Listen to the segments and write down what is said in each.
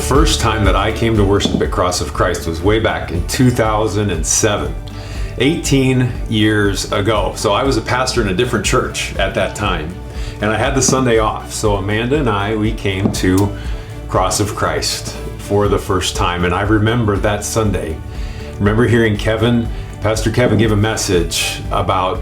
first time that I came to worship at Cross of Christ was way back in 2007, 18 years ago. So I was a pastor in a different church at that time, and I had the Sunday off. So Amanda and we came to Cross of Christ for the first time, and I remember that Sunday. I remember hearing Pastor Kevin give a message about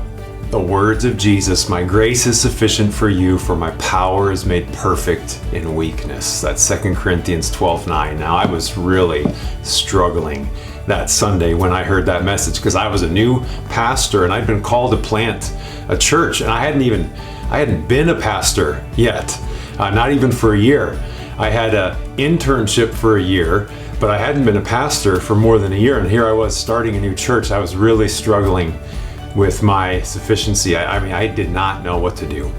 the words of Jesus, "My grace is sufficient for you, for my power is made perfect in weakness." That's 2 Corinthians 12:9. Now, I was really struggling that Sunday when I heard that message, because I was a new pastor and I'd been called to plant a church, and I hadn't been a pastor yet, not even for a year. I had an internship for a year, but I hadn't been a pastor for more than a year, and here I was starting a new church. I was really struggling with my sufficiency. I did not know what to do.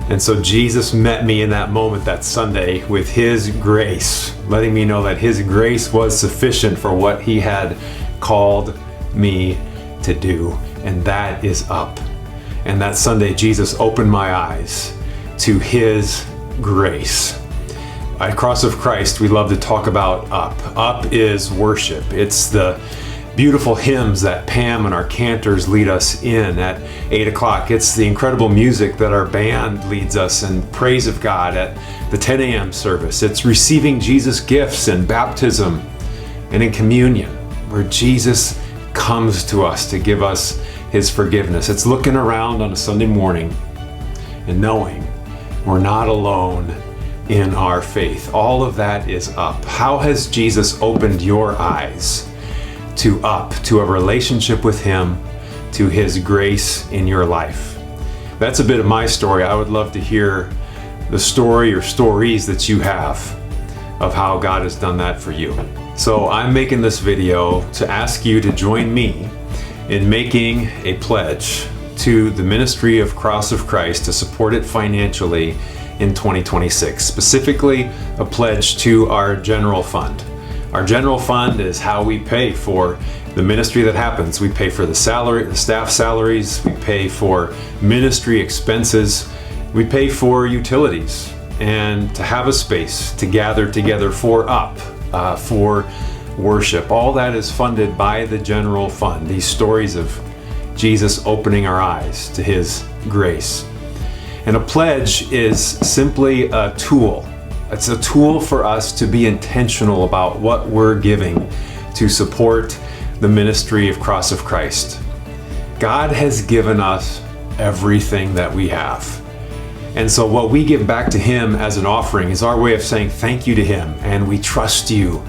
And so Jesus met me in that moment that Sunday with His grace, letting me know that His grace was sufficient for what He had called me to do. And that is up. And that Sunday, Jesus opened my eyes to His grace. At Cross of Christ, we love to talk about up. Up is worship. It's the beautiful hymns that Pam and our cantors lead us in at 8 o'clock. It's the incredible music that our band leads us in praise of God at the 10 a.m. service. It's receiving Jesus' gifts in baptism and in communion, where Jesus comes to us to give us His forgiveness. It's looking around on a Sunday morning and knowing we're not alone in our faith. All of that is up. How has Jesus opened your eyes to a relationship with Him, to His grace in your life? That's a bit of my story. I would love to hear the story or stories that you have of how God has done that for you. So I'm making this video to ask you to join me in making a pledge to the ministry of Cross of Christ to support it financially in 2026, specifically a pledge to our general fund. Our general fund is how we pay for the ministry that happens. We pay for the staff salaries, we pay for ministry expenses, we pay for utilities, and to have a space to gather together for worship. All that is funded by the general fund. These stories of Jesus opening our eyes to His grace. And a pledge is simply a tool. It's a tool for us to be intentional about what we're giving to support the ministry of Cross of Christ. God has given us everything that we have. And so what we give back to Him as an offering is our way of saying thank you to Him, and we trust you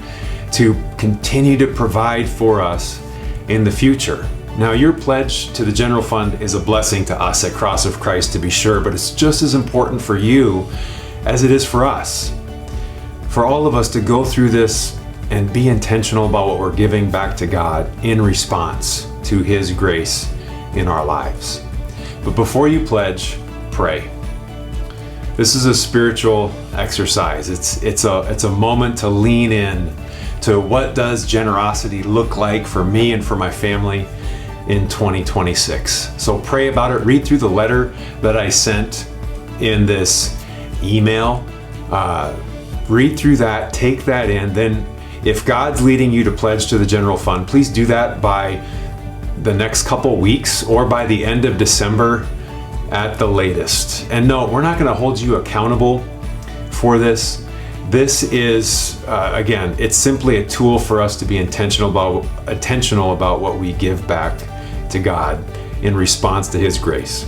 to continue to provide for us in the future. Now, your pledge to the general fund is a blessing to us at Cross of Christ, to be sure, but it's just as important for you as it is for us. For all of us to go through this and be intentional about what we're giving back to God in response to His grace in our lives. But before you pledge, pray. This is a spiritual exercise. It's a moment to lean in to what does generosity look like for me and for my family in 2026. So pray about it. Read through the letter that I sent in this email. Read through that, take that in. Then if God's leading you to pledge to the general fund, please do that by the next couple weeks or by the end of December at the latest. And no, we're not going to hold you accountable for this. This is, again, it's simply a tool for us to be intentional about what we give back to God in response to His grace.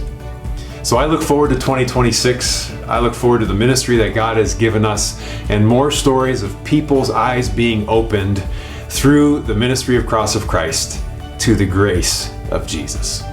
So I look forward to 2026. I look forward to the ministry that God has given us and more stories of people's eyes being opened through the ministry of Cross of Christ to the grace of Jesus.